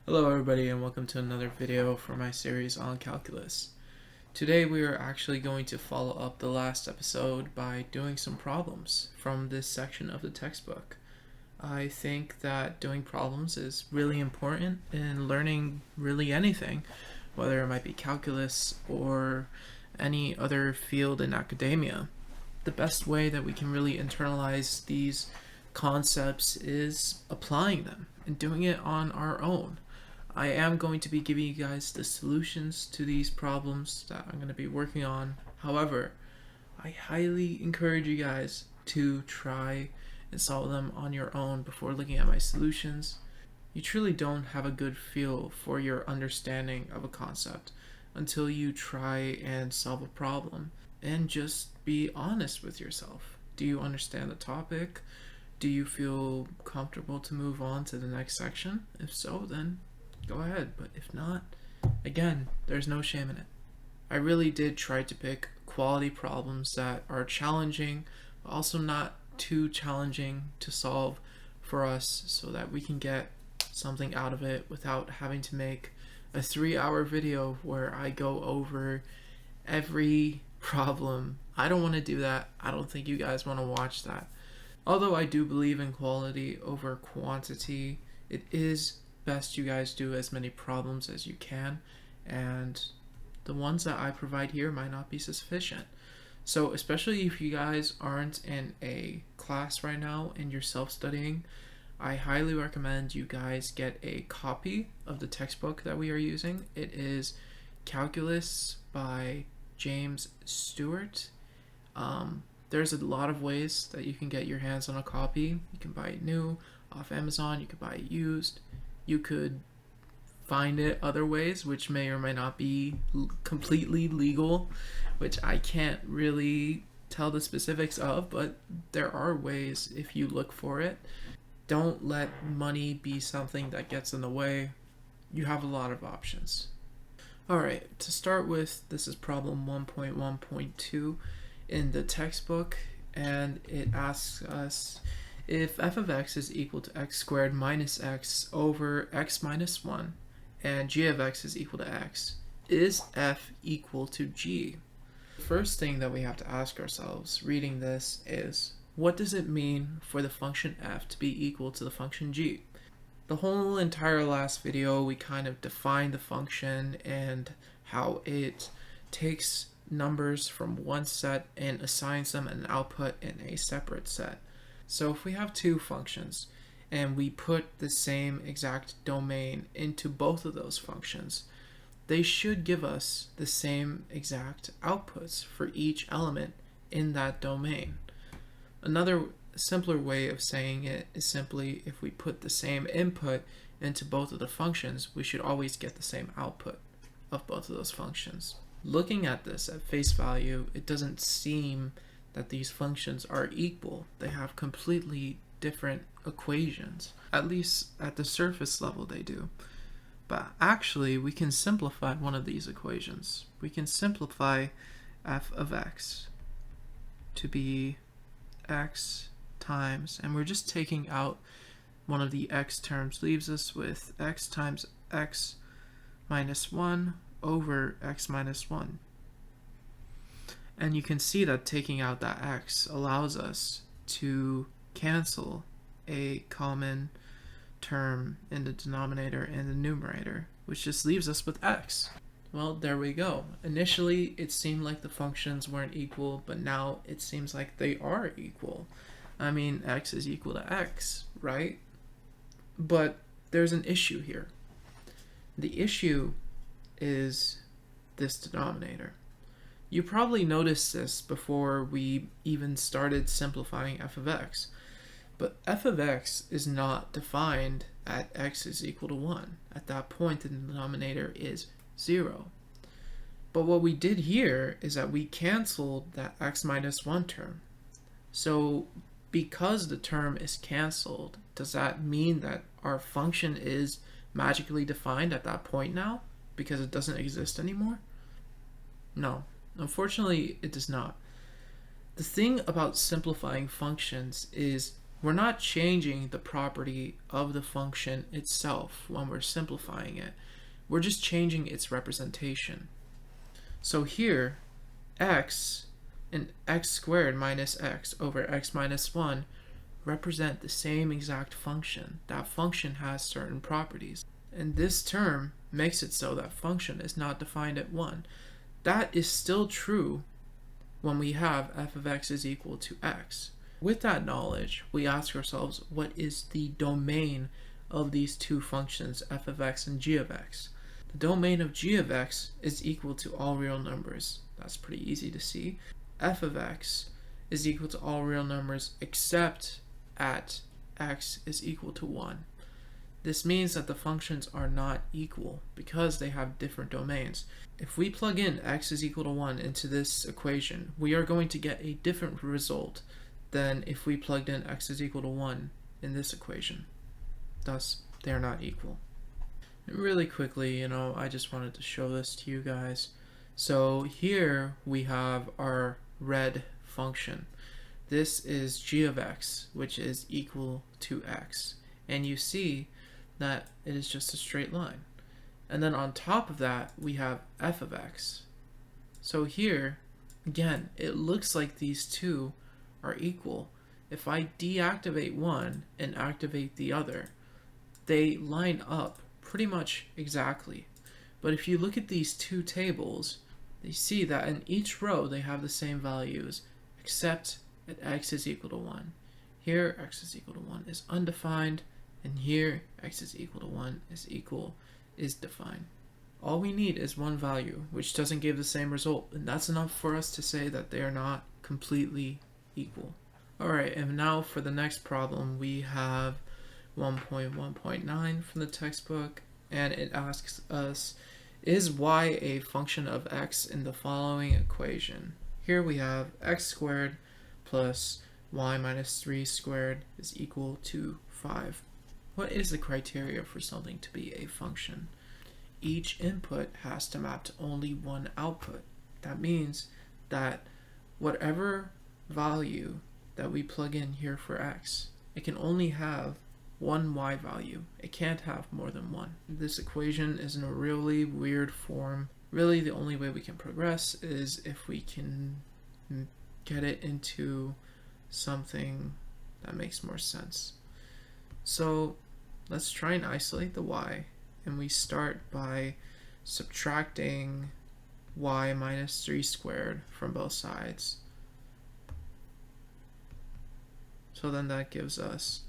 Hello everybody and welcome to another video for my series on calculus. Today we are actually going to follow up the last episode by doing some problems from this section of the textbook. I think that doing problems is really important in learning really anything, whether it might be calculus or any other field in academia. The best way that we can really internalize these concepts is applying them and doing it on our own. I am going to be giving you guys the solutions to these problems that I'm going to be working on. However, I highly encourage you guys to try and solve them on your own before looking at my solutions. You truly don't have a good feel for your understanding of a concept until you try and solve a problem and just be honest with yourself. Do you understand the topic? Do you feel comfortable to move on to the next section? If so, then go ahead, but if not, again, there's no shame in it. I really did try to pick quality problems that are challenging, but also not too challenging to solve for us so that we can get something out of it without having to make a 3-hour video where I go over every problem. I don't want to do that. I don't think you guys want to watch that. Although I do believe in quality over quantity, it is best you guys do as many problems as you can, and the ones that I provide here might not be sufficient. So especially if you guys aren't in a class right now and you're self-studying, I highly recommend you guys get a copy of the textbook that we are using. It is Calculus by James Stewart. There's a lot of ways that you can get your hands on a copy. You can buy it new off Amazon, you can buy it used. You could find it other ways, which may or may not be completely legal, which I can't really tell the specifics of, but there are ways if you look for it. Don't let money be something that gets in the way. You have a lot of options. Alright, to start with, this is problem 1.1.2 in the textbook, and it asks us, if f of x is equal to x squared minus x over x minus 1 and g of x is equal to x, is f equal to g? The first thing that we have to ask ourselves reading this is, what does it mean for the function f to be equal to the function g? The whole entire last video we kind of defined the function and how it takes numbers from one set and assigns them an output in a separate set. So if we have two functions and we put the same exact domain into both of those functions, they should give us the same exact outputs for each element in that domain. Another simpler way of saying it is simply, if we put the same input into both of the functions, we should always get the same output of both of those functions. Looking at this at face value, it doesn't seem that these functions are equal. They have completely different equations. At least at the surface level they do. But actually we can simplify one of these equations. We can simplify f of x to be x times, and we're just taking out one of the x terms, leaves us with x times x minus 1 over x minus 1. And you can see that taking out that x allows us to cancel a common term in the denominator and the numerator, which just leaves us with x. Well, there we go. Initially, it seemed like the functions weren't equal, but now it seems like they are equal. I mean, x is equal to x, right? But there's an issue here. The issue is this denominator. You probably noticed this before we even started simplifying f of x, but f of x is not defined at x is equal to 1. At that point, the denominator is 0. But what we did here is that we canceled that x minus 1 term. So because the term is canceled, does that mean that our function is magically defined at that point now because it doesn't exist anymore? No. Unfortunately, it does not. The thing about simplifying functions is we're not changing the property of the function itself when we're simplifying it. We're just changing its representation. So here, x and x squared minus x over x minus 1 represent the same exact function. That function has certain properties. And this term makes it so that function is not defined at 1. That is still true when we have f of x is equal to x. With that knowledge, we ask ourselves, what is the domain of these two functions, f of x and g of x? The domain of g of x is equal to all real numbers. That's pretty easy to see. F of x is equal to all real numbers except at x is equal to 1. This means that the functions are not equal because they have different domains. If we plug in x is equal to 1 into this equation, we are going to get a different result than if we plugged in x is equal to 1 in this equation. Thus, they are not equal. And really quickly, I just wanted to show this to you guys. So here we have our red function. This is g of x, which is equal to x. And you see that it is just a straight line. And then on top of that, we have f of x. So here, again, it looks like these two are equal. If I deactivate one and activate the other, they line up pretty much exactly. But if you look at these two tables, you see that in each row they have the same values, except at x is equal to 1. Here, x is equal to 1 is undefined, and here, x is equal to 1 is defined. All we need is one value, which doesn't give the same result, and that's enough for us to say that they are not completely equal. Alright, and now for the next problem, we have 1.1.9 from the textbook, and it asks us, is y a function of x in the following equation? Here we have x squared plus y minus 3 squared is equal to 5. What is the criteria for something to be a function? Each input has to map to only one output. That means that whatever value that we plug in here for x, it can only have one y value. It can't have more than one. This equation is in a really weird form. Really, the only way we can progress is if we can get it into something that makes more sense. So let's try and isolate the y, and we start by subtracting y minus 3 squared from both sides. So then that gives us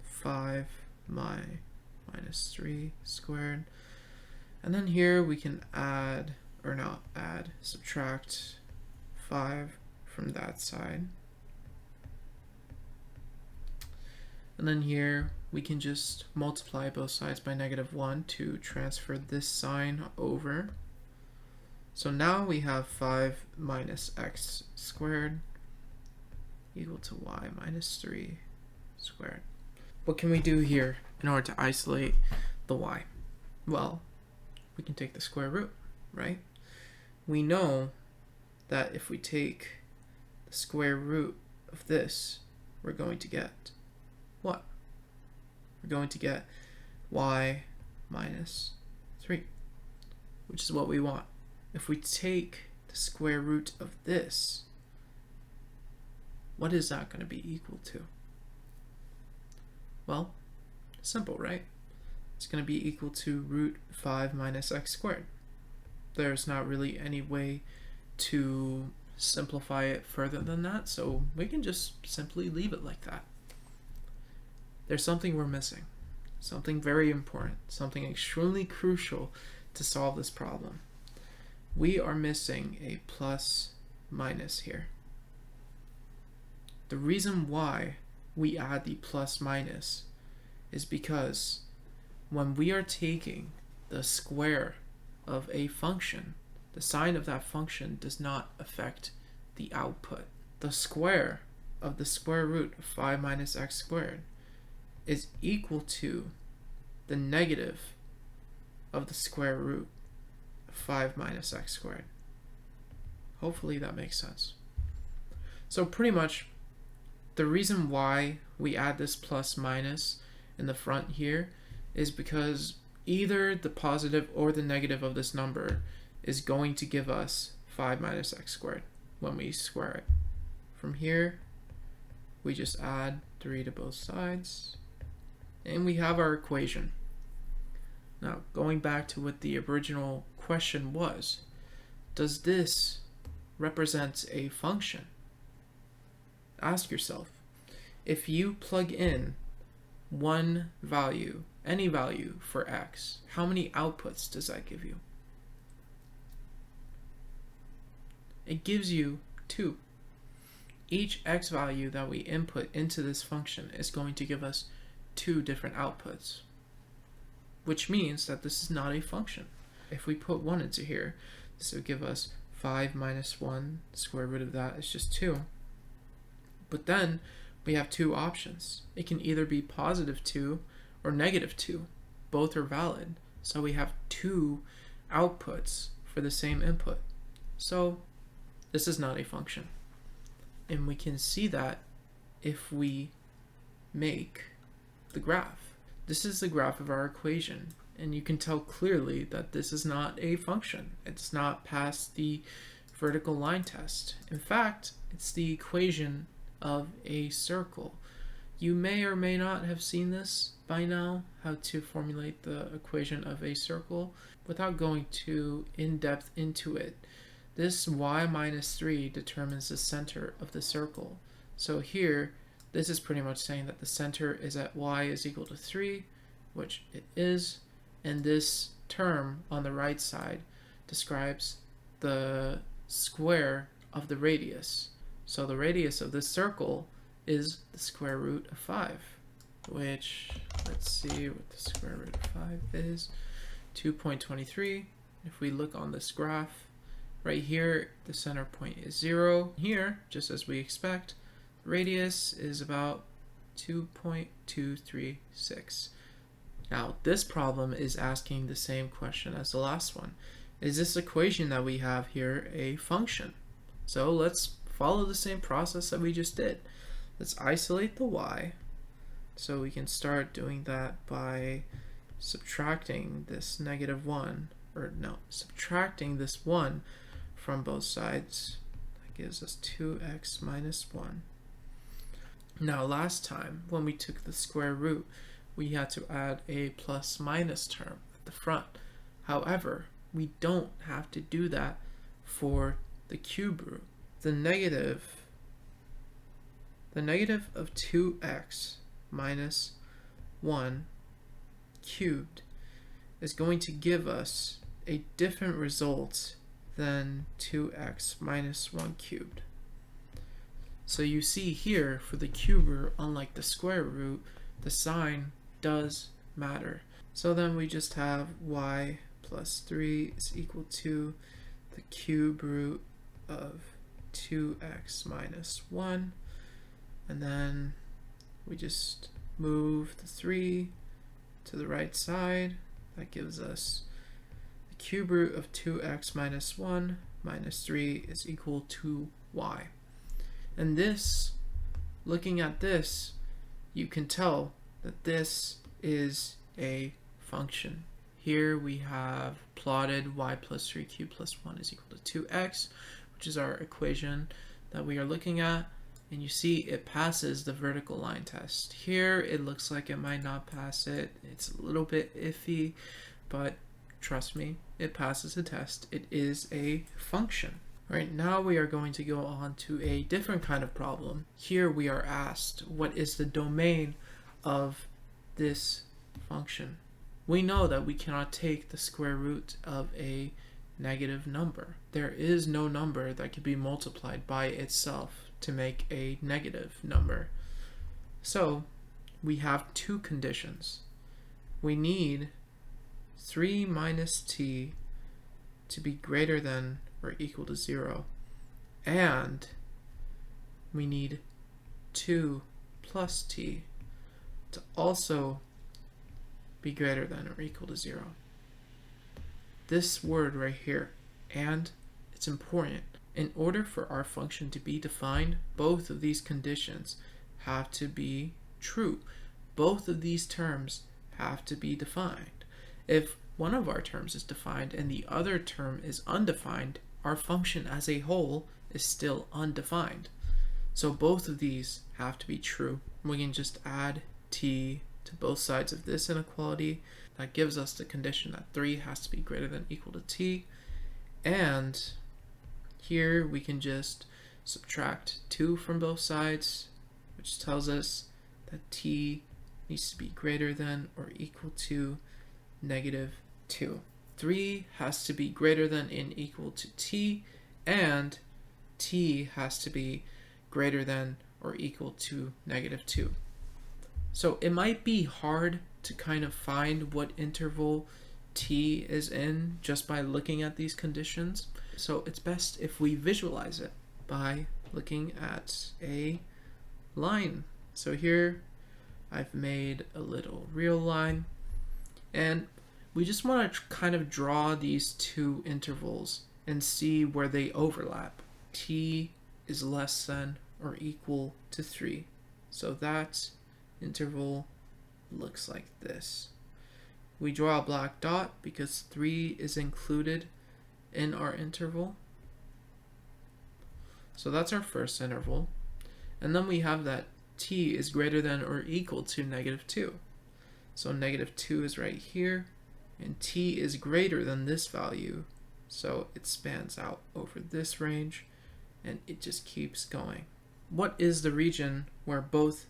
5 minus 3 squared. And then here we can subtract 5 from that side. And then here we can just multiply both sides by -1 to transfer this sign over. So now we have 5 minus x squared equal to y minus 3 squared. What can we do here in order to isolate the y? Well, we can take the square root, right? We know that if we take the square root of this, we're going to get what? We're going to get y minus 3, which is what we want. If we take the square root of this, what is that going to be equal to? Well, simple, right? It's going to be equal to root 5 minus x squared. There's not really any way to simplify it further than that, so we can just simply leave it like that. There's something we're missing, something very important, something extremely crucial to solve this problem. We are missing a plus minus here. The reason why we add the plus minus is because when we are taking the square of a function, the sign of that function does not affect the output. The square of the square root of 5 minus x squared is equal to the negative of the square root of 5 minus x squared. Hopefully that makes sense. So pretty much The reason why we add this plus minus in the front here is because either the positive or the negative of this number is going to give us 5 minus x squared when we square it. From here, we just add 3 to both sides, and we have our equation. Now, going back to what the original question was, does this represent a function? Ask yourself, if you plug in one value, any value for x, how many outputs does that give you? It gives you 2. Each x value that we input into this function is going to give us 2 different outputs, which means that this is not a function. If we put 1 into here, this would give us 5 minus 1, the square root of that is just 2. But then we have 2 options. It can either be positive 2 or negative 2. Both are valid. So we have 2 outputs for the same input. So this is not a function. And we can see that if we make the graph. This is the graph of our equation, and you can tell clearly that this is not a function. It's not past the vertical line test. In fact, it's the equation of a circle. You may or may not have seen this by now, how to formulate the equation of a circle. Without going too in-depth into it, this y minus 3 determines the center of the circle. So here, this is pretty much saying that the center is at y is equal to 3, which it is, and this term on the right side describes the square of the radius. So the radius of this circle is the square root of 5, which, let's see what the square root of 5 is, 2.23. If we look on this graph, right here, the center point is 0. Here, just as we expect, radius is about 2.236. Now, this problem is asking the same question as the last one. Is this equation that we have here a function? So let's follow the same process that we just did. Let's isolate the y. So we can start doing that by subtracting this negative 1, or no, subtracting this 1 from both sides. That gives us 2x minus 1. Now last time, when we took the square root, we had to add a plus minus term at the front. However, we don't have to do that for the cube root. The negative of 2x minus 1 cubed is going to give us a different result than 2x minus 1 cubed. So you see here, for the cube root, unlike the square root, the sign does matter. So then we just have y plus 3 is equal to the cube root of 2x minus 1, and then we just move the 3 to the right side. That gives us the cube root of 2x minus 1 minus 3 is equal to y. And this, looking at this, you can tell that this is a function. Here we have plotted y plus 3 cubed plus 1 is equal to 2x, which is our equation that we are looking at. And you see it passes the vertical line test. Here it looks like it might not pass it. It's a little bit iffy, but trust me, it passes the test. It is a function. All right, now we are going to go on to a different kind of problem. Here we are asked, what is the domain of this function? We know that we cannot take the square root of a negative number. There is no number that can be multiplied by itself to make a negative number. So we have 2 conditions. We need 3 minus t to be greater than or equal to 0, and we need 2 plus t to also be greater than or equal to 0. This word right here, and, it's important. In order for our function to be defined, both of these conditions have to be true. Both of these terms have to be defined. If one of our terms is defined and the other term is undefined, our function as a whole is still undefined. So both of these have to be true. We can just add t to both sides of this inequality. That gives us the condition that 3 has to be greater than or equal to t. And here we can just subtract 2 from both sides, which tells us that t needs to be greater than or equal to -2. 3 has to be greater than and equal to t, and t has to be greater than or equal to -2. So it might be hard to kind of find what interval t is in just by looking at these conditions. So it's best if we visualize it by looking at a line. So here I've made a little real line, and we just want to kind of draw these two intervals and see where they overlap. T is less than or equal to 3. So that interval looks like this. We draw a black dot because 3 is included in our interval. So that's our first interval. And then we have that t is greater than or equal to -2. So -2 is right here, and t is greater than this value, so it spans out over this range, and it just keeps going. What is the region where both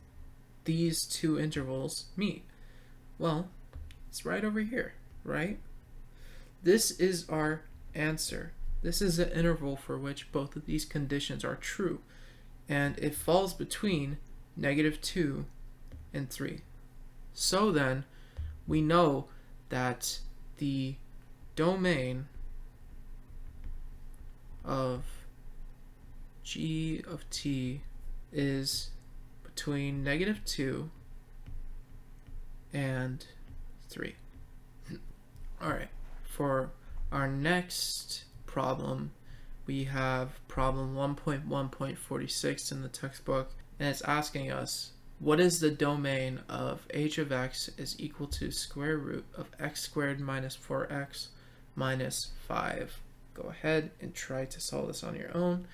these two intervals meet? Well, it's right over here, right? This is our answer. This is the interval for which both of these conditions are true, and it falls between -2 and 3. So then, we know that the domain of g of t is between -2 and 3. Alright, for our next problem, we have problem 1.1.46 in the textbook, and it's asking us, what is the domain of h of x is equal to square root of x squared minus 4x minus 5? Go ahead and try to solve this on your own.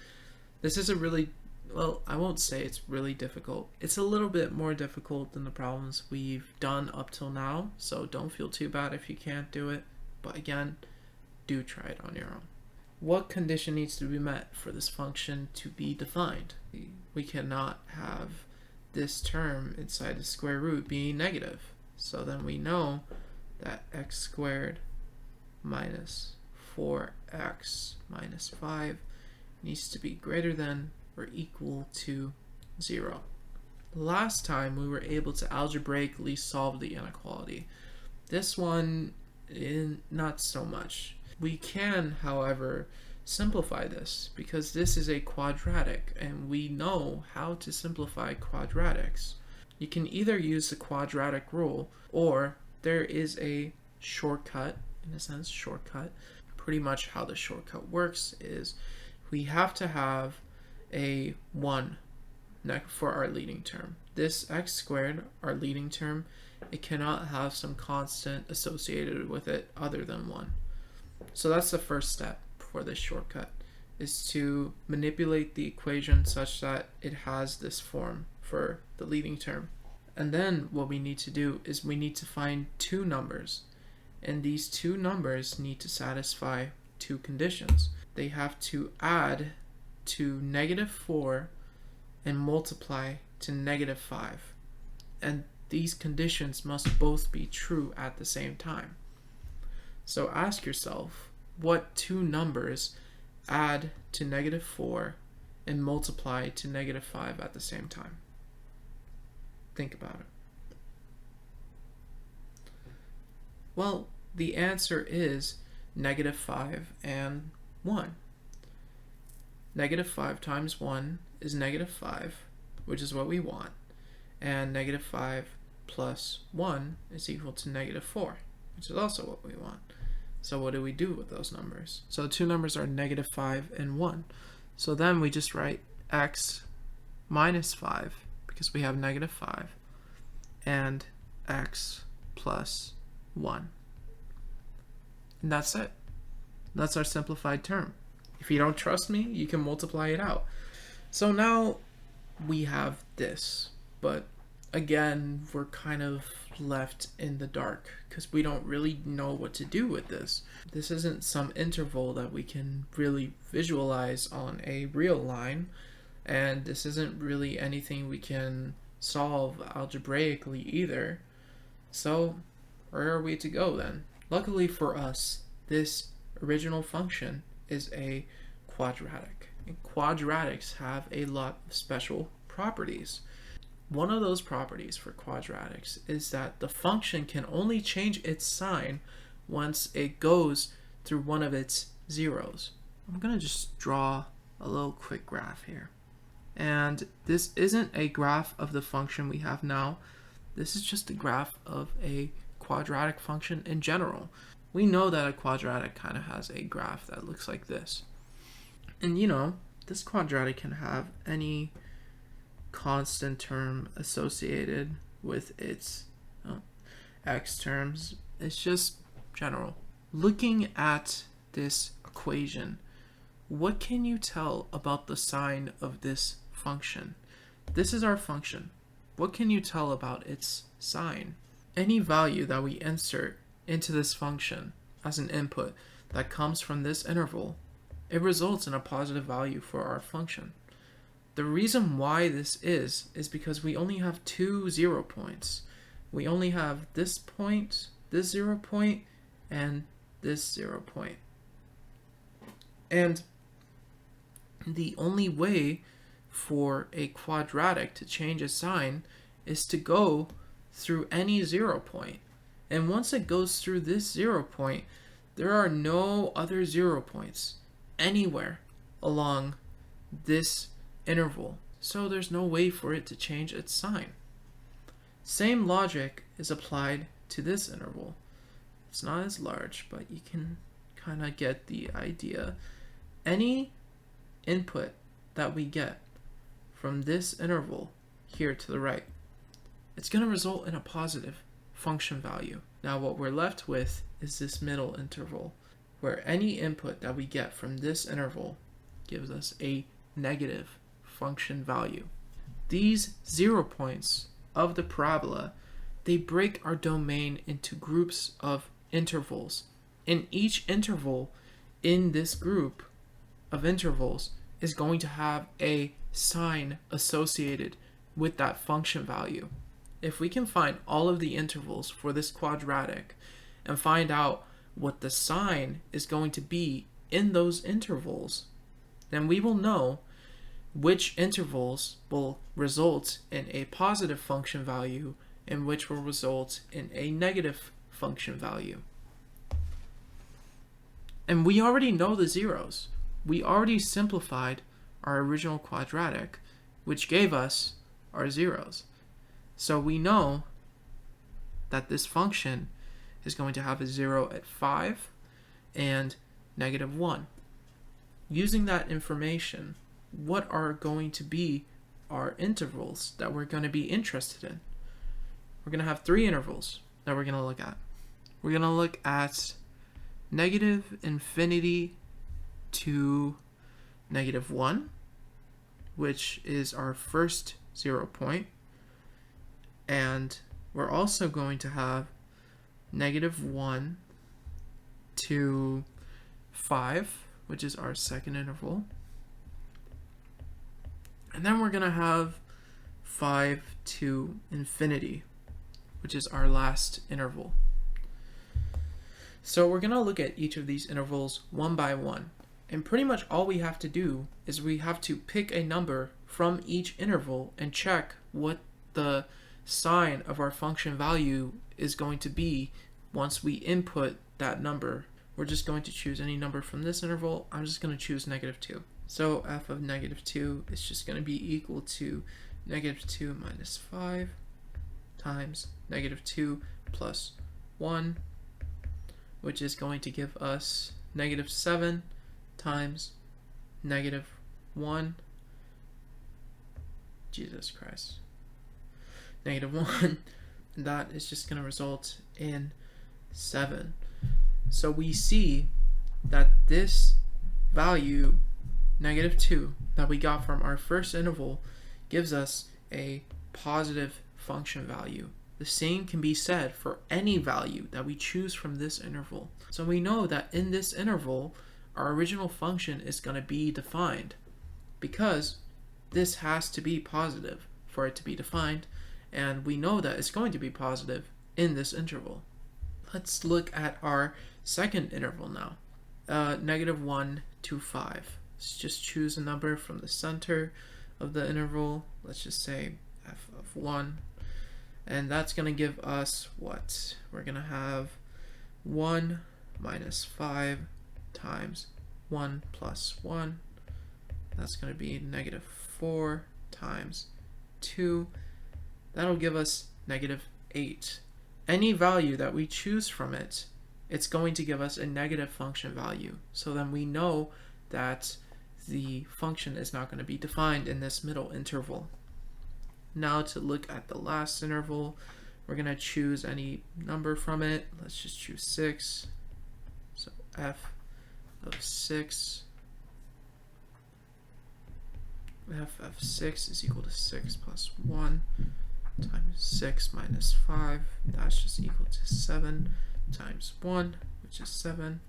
This is a really, well, I won't say it's really difficult. It's a little bit more difficult than the problems we've done up till now, so don't feel too bad if you can't do it. But again, do try it on your own. What condition needs to be met for this function to be defined? We cannot have this term inside the square root being negative. So then we know that x squared minus 4x minus 5 needs to be greater than or equal to 0. Last time we were able to algebraically solve the inequality. This one, not so much. We can, however, simplify this because this is a quadratic and we know how to simplify quadratics. You can either use the quadratic rule, or there is a shortcut, in a sense, shortcut. Pretty much how the shortcut works is we have to have a 1 for our leading term. This x squared, our leading term, it cannot have some constant associated with it other than 1. So that's the first step for this shortcut, is to manipulate the equation such that it has this form for the leading term. And then what we need to do is we need to find two numbers, and these two numbers need to satisfy two conditions. They have to add to -4 and multiply to -5, and these conditions must both be true at the same time. So ask yourself, what two numbers add to -4 and multiply to -5 at the same time? Think about it. Well, the answer is -5 and 1. -5 times 1 is -5, which is what we want, and -5 plus 1 is equal to -4, which is also what we want. So what do we do with those numbers? So the two numbers are -5 and 1. So then we just write x minus 5, because we have negative 5, and x plus 1. And that's it. That's our simplified term. If you don't trust me, you can multiply it out. So now we have this, but again, we're kind of left in the dark because we don't really know what to do with this. This isn't some interval that we can really visualize on a real line, and this isn't really anything we can solve algebraically either. So where are we to go then? Luckily for us, this original function is a quadratic, and quadratics have a lot of special properties. One of those properties for quadratics is that the function can only change its sign once it goes through one of its zeros. I'm going to just draw a little quick graph here. And this isn't a graph of the function we have now. This is just a graph of a quadratic function in general. We know that a quadratic kind of has a graph that looks like this. And you know, this quadratic can have any constant term associated with its x terms. It's just general. Looking at this equation, what can you tell about the sign of this function? This is our function. What can you tell about its sign? Any value that we insert into this function as an input that comes from this interval, it results in a positive value for our function. The reason why this is because we only have two 0 points. We only have this point, this 0 point, and this 0 point. And the only way for a quadratic to change a sign is to go through any 0 point. And once it goes through this 0 point, there are no other 0 points anywhere along this interval, so there's no way for it to change its sign. Same logic is applied to this interval. It's not as large, but you can kind of get the idea. Any input that we get from this interval here to the right, it's going to result in a positive function value. Now what we're left with is this middle interval, where any input that we get from this interval gives us a negative function value. These 0 points of the parabola, they break our domain into groups of intervals. And each interval in this group of intervals is going to have a sign associated with that function value. If we can find all of the intervals for this quadratic and find out what the sign is going to be in those intervals, then we will know which intervals will result in a positive function value and which will result in a negative function value. And we already know the zeros. We already simplified our original quadratic, which gave us our zeros. So we know that this function is going to have a 0 at 5 and negative 1. Using that information, what are going to be our intervals that we're going to be interested in? We're going to have 3 intervals that we're going to look at. We're going to look at negative infinity to negative 1, which is our first 0 point. And we're also going to have negative 1 to 5, which is our second interval. And then we're going to have 5 to infinity, which is our last interval. So we're going to look at each of these intervals one by one. And pretty much all we have to do is we have to pick a number from each interval and check what the sign of our function value is going to be once we input that number. We're just going to choose any number from this interval. I'm just going to choose negative 2. So f of negative 2 is just going to be equal to negative 2 minus 5 times negative 2 plus 1, which is going to give us negative 7 times negative 1. Jesus Christ. negative 1, that is just going to result in 7. So we see that this value, negative 2, that we got from our first interval gives us a positive function value. The same can be said for any value that we choose from this interval. So we know that in this interval, our original function is going to be defined because this has to be positive for it to be defined, and we know that it's going to be positive in this interval. Let's look at our second interval now, negative 1 to 5. Let's just choose a number from the center of the interval. Let's just say f of 1. And that's going to give us what? We're going to have 1 minus 5 times 1 plus 1. That's going to be negative 4 times 2. That'll give us negative 8. Any value that we choose from it, it's going to give us a negative function value. So then we know that the function is not going to be defined in this middle interval. Now to look at the last interval, we're going to choose any number from it. Let's just choose 6. So f of 6. F of 6 is equal to 6 plus 1 times 6 minus 5. That's just equal to 7 times 1, which is 7.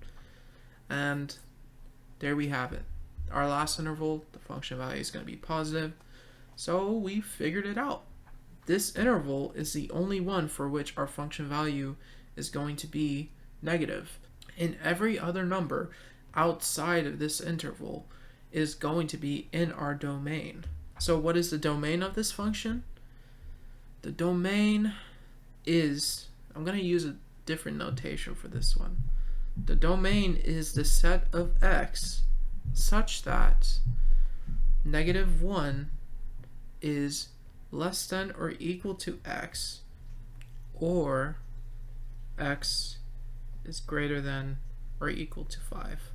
And there we have it. Our last interval, the function value is going to be positive. So we figured it out. This interval is the only one for which our function value is going to be negative. And every other number outside of this interval is going to be in our domain. So what is the domain of this function? The domain is, I'm going to use a different notation for this one. The domain is the set of x such that negative 1 is less than or equal to x, or x is greater than or equal to 5.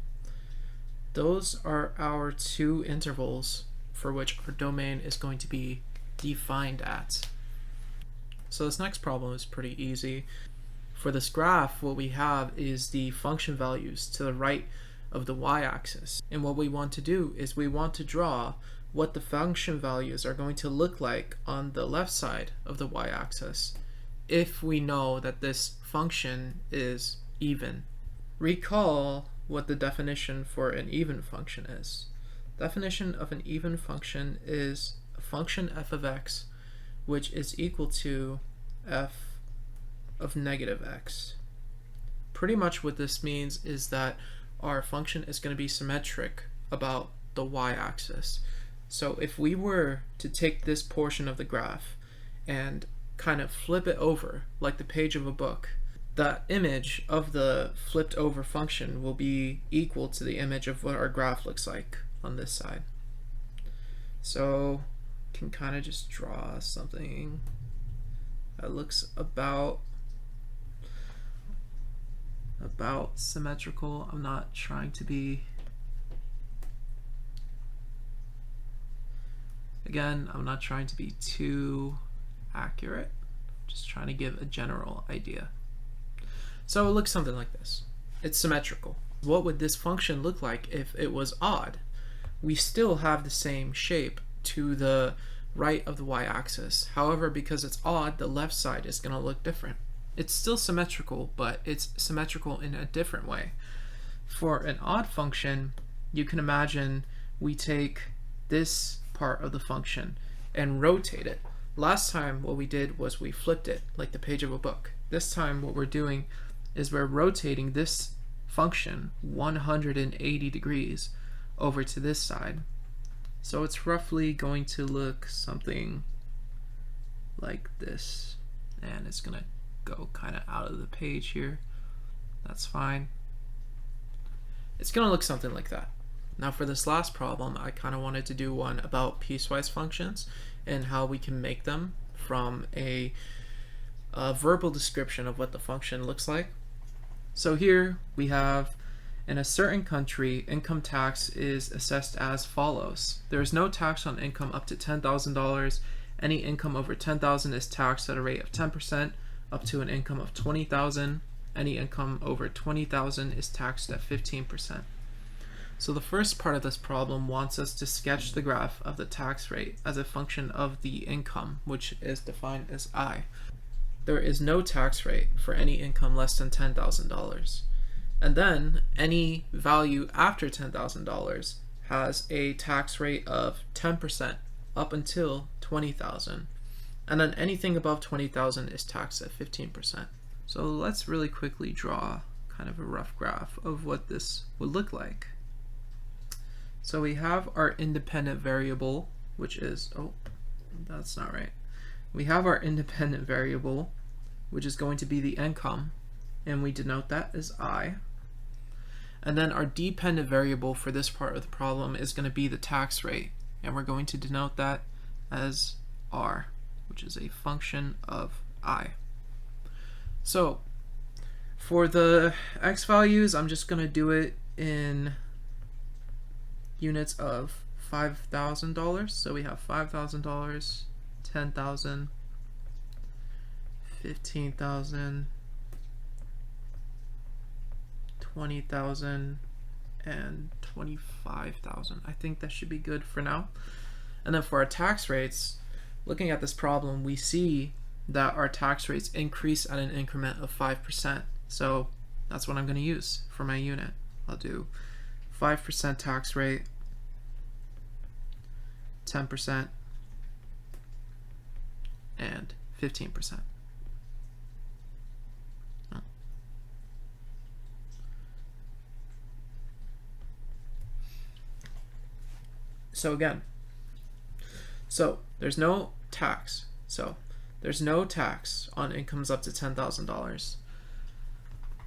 Those are our two intervals for which our domain is going to be defined at. So this next problem is pretty easy. For this graph, what we have is the function values to the right of the y-axis. And what we want to do is we want to draw what the function values are going to look like on the left side of the y-axis if we know that this function is even. Recall what the definition for an even function is. Definition of an even function is a function f of x which is equal to f of negative x. Pretty much what this means is that our function is going to be symmetric about the y-axis. So if we were to take this portion of the graph and kind of flip it over like the page of a book, the image of the flipped over function will be equal to the image of what our graph looks like on this side. So can kind of just draw something that looks about symmetrical. I'm not trying to be, again, I'm not trying to be too accurate, just trying to give a general idea. So it looks something like this. It's symmetrical. What would this function look like if it was odd? We still have the same shape to the right of the y-axis. However, because it's odd, the left side is going to look different. It's still symmetrical, but it's symmetrical in a different way. For an odd function, you can imagine we take this part of the function and rotate it. Last time what we did was we flipped it like the page of a book. This time what we're doing is we're rotating this function 180 degrees over to this side. So it's roughly going to look something like this, and it's gonna go kind of out of the page here. That's fine. It's gonna look something like that. Now for this last problem, I kind of wanted to do one about piecewise functions and how we can make them from a verbal description of what the function looks like. So here we have, in a certain country, income tax is assessed as follows. There is no tax on income up to $10,000, Any income over $10,000 is taxed at a rate of 10%, up to an income of $20,000. Any income over $20,000 is taxed at 15%. So the first part of this problem wants us to sketch the graph of the tax rate as a function of the income, which is defined as I. There is no tax rate for any income less than $10,000. And then any value after $10,000 has a tax rate of 10% up until $20,000. And then anything above $20,000 is taxed at 15%. So let's really quickly draw kind of a rough graph of what this would look like. So we have our independent variable, which is, oh, that's not right. We have our independent variable, which is going to be the income, and we denote that as I. And then our dependent variable for this part of the problem is going to be the tax rate, and we're going to denote that as R, which is a function of I. So for the x values, I'm just going to do it in units of $5,000. So we have $5,000, $10,000, $15,000, $20,000, and $25,000. I think that should be good for now. And then for our tax rates, looking at this problem, we see that our tax rates increase at an increment of 5%. So that's what I'm going to use for my unit. I'll do 5% tax rate, 10%, and 15%. So again, there's no tax. So there's no tax on incomes up to $10,000.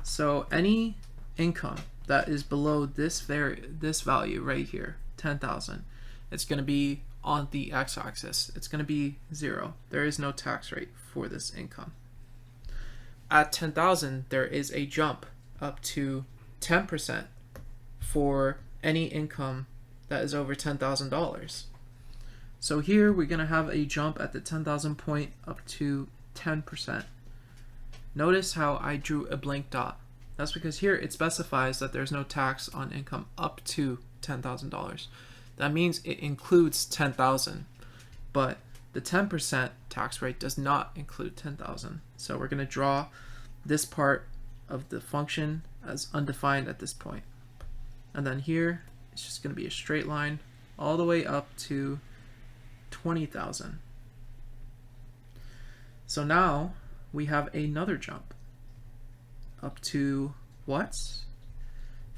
So any income that is below this value right here, 10,000, it's going to be on the x-axis. It's going to be 0. There is no tax rate for this income. At 10,000, there is a jump up to 10% for any income that is over $10,000. So here we're going to have a jump at the 10,000 point up to 10%. Notice how I drew a blank dot. That's because here it specifies that there's no tax on income up to $10,000. That means it includes 10,000, but the 10% tax rate does not include 10,000. So we're going to draw this part of the function as undefined at this point. And then here it's just going to be a straight line all the way up to 20,000. So now we have another jump up to what?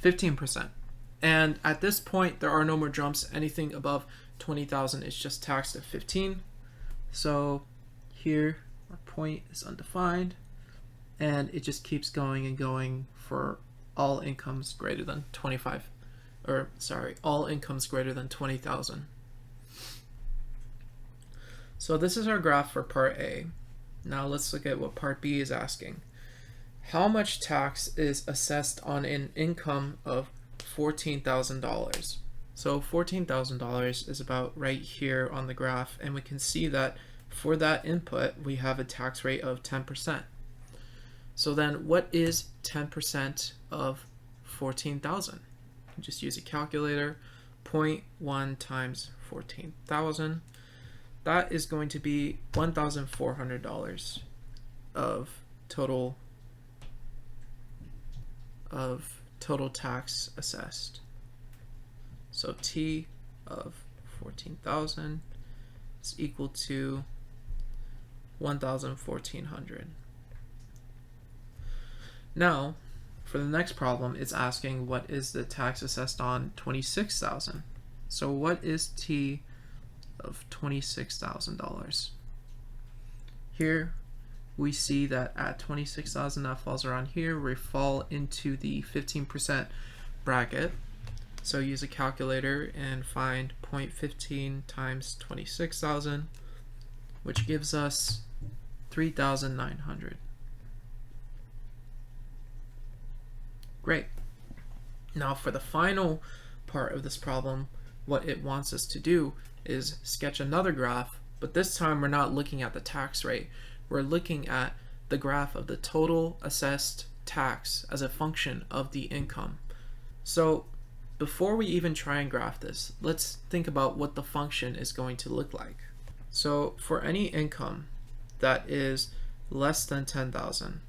15%. And at this point there are no more jumps. Anything above 20,000 is just taxed at 15. So here our point is undefined, and it just keeps going and going for all incomes greater than all incomes greater than 20,000. So this is our graph for part A. Now let's look at what part B is asking. How much tax is assessed on an income of $14,000? So $14,000 is about right here on the graph, and we can see that for that input we have a tax rate of 10%. So then what is 10% of 14,000? Just use a calculator. 0.1 times 14,000. That is going to be $1,400 of total tax assessed. So T of 14,000 is equal to 1,400. Now, for the next problem, it's asking what is the tax assessed on 26,000. So what is T of $26,000? Here we see that at 26,000, that falls around here. We fall into the 15% bracket. So use a calculator and find 0.15 times 26,000, which gives us 3,900. Great. Now for the final part of this problem, what it wants us to do is sketch another graph But this time we're not looking at the tax rate. We're looking at the graph of the total assessed tax as a function of the income. So before we even try and graph this, let's think about what the function is going to look like. So for any income that is less than 10,000,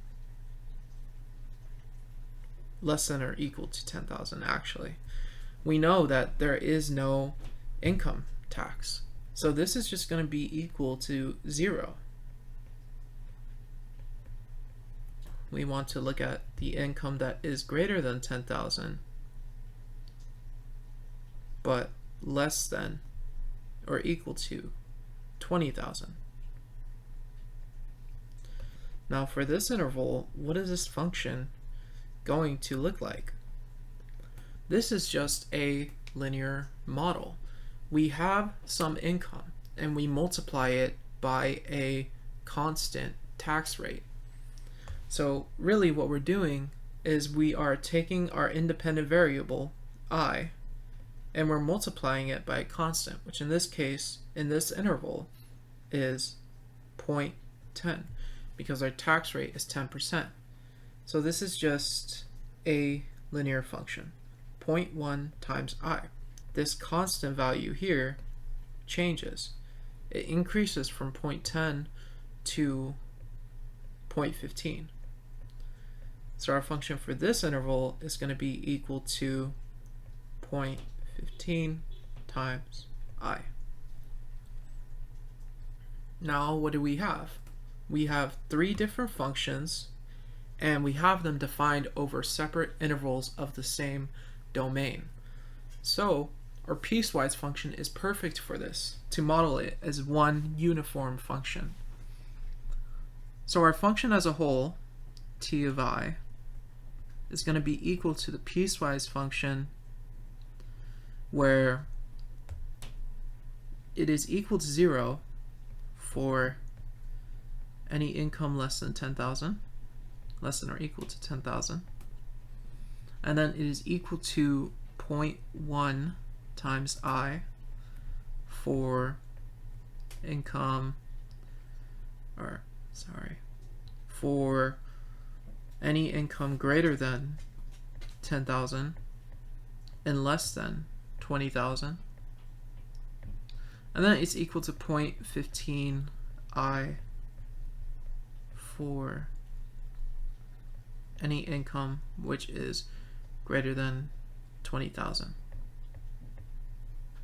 less than or equal to 10,000 actually, we know that there is no income tax. So this is just going to be equal to 0. We want to look at the income that is greater than 10,000 but less than or equal to 20,000. Now for this interval, what is this function going to look like? This is just a linear model. We have some income and we multiply it by a constant tax rate. So really what we're doing is we are taking our independent variable I and we're multiplying it by a constant, which in this case, in this interval, is 0.10 because our tax rate is 10%. So this is just a linear function, 0.1 times I. This constant value here changes. It increases from 0.10 to 0.15. So our function for this interval is going to be equal to 0.15 times I. Now what do we have? We have 3 different functions and we have them defined over separate intervals of the same domain. So our piecewise function is perfect for this, to model it as one uniform function. So our function as a whole, t of I, is going to be equal to the piecewise function where it is equal to 0 for any income less than 10,000, less than or equal to 10,000, and then it is equal to 0.1 times I for income, for any income greater than 10,000 and less than 20,000, and then it's equal to 0.15 I for any income which is greater than 20,000.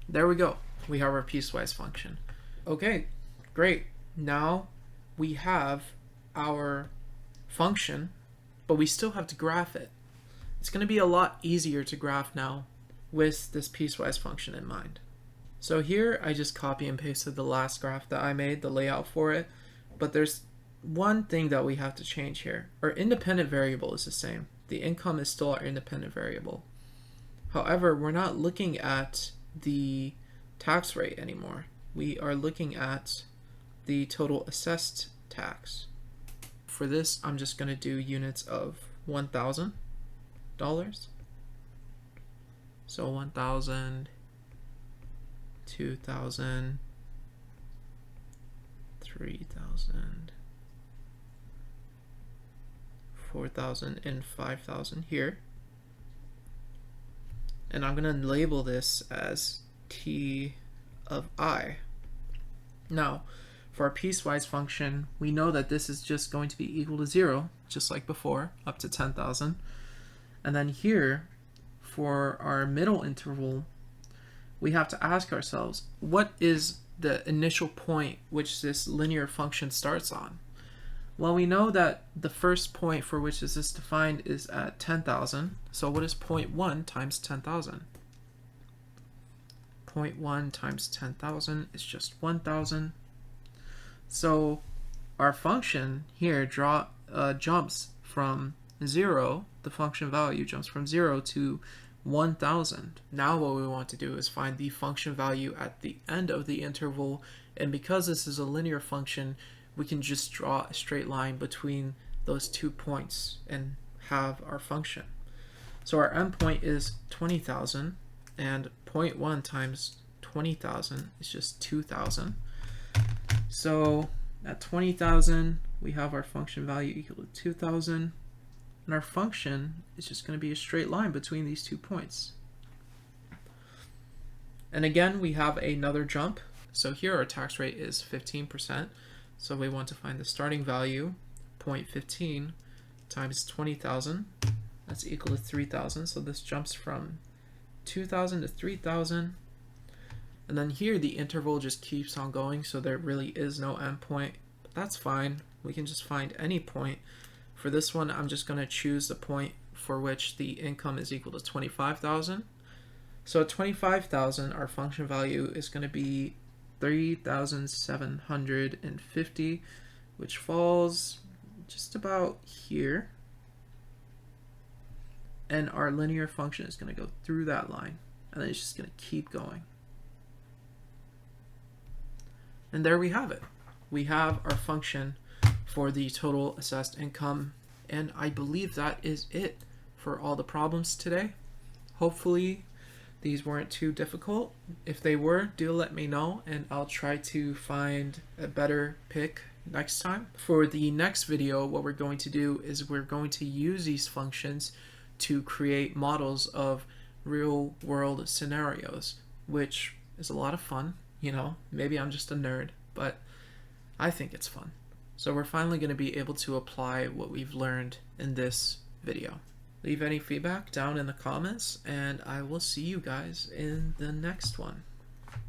There we go. We have our piecewise function. Okay, great. Now we have our function, but we still have to graph it. It's going to be a lot easier to graph now with this piecewise function in mind. So here I just copy and pasted the last graph that I made, the layout for it, but there's one thing that we have to change here. Our independent variable is the same. The income is still our independent variable. However, we're not looking at the tax rate anymore. We are looking at the total assessed tax. For this, I'm just going to do units of $1,000. So 1,000, 2,000, 3,000, 4,000, and 5,000 here. And I'm going to label this as T of I. Now, for our piecewise function, we know that this is just going to be equal to 0, just like before, up to 10,000. And then here, for our middle interval, we have to ask ourselves, what is the initial point which this linear function starts on? Well, we know that the first point for which this is defined is at 10,000. So what is 0.1 times 10,000? 0.1 times 10,000 is just 1,000. So our function here jumps from 0, the function value jumps from 0 to 1,000. Now what we want to do is find the function value at the end of the interval, and because this is a linear function, we can just draw a straight line between those 2 points and have our function. So our endpoint is 20,000, and 0.1 times 20,000 is just 2,000. So at 20,000, we have our function value equal to 2,000, and our function is just going to be a straight line between these 2 points. And again, we have another jump. So here our tax rate is 15%. So we want to find the starting value, 0.15 times 20,000. That's equal to 3,000. So this jumps from 2,000 to 3,000. And then here the interval just keeps on going, so there really is no endpoint. But that's fine. We can just find any point. For this one, I'm just going to choose the point for which the income is equal to 25,000. So at 25,000, our function value is going to be 3,750, which falls just about here. And our linear function is going to go through that line, and then it's just going to keep going. And there we have it. We have our function for the total assessed income, and I believe that is it for all the problems today. Hopefully these weren't too difficult. If they were, do let me know, and I'll try to find a better pick next time. For the next video, what we're going to do is we're going to use these functions to create models of real world scenarios, which is a lot of fun. You know, maybe I'm just a nerd, but I think it's fun. So we're finally going to be able to apply what we've learned in this video. Leave any feedback down in the comments, and I will see you guys in the next one.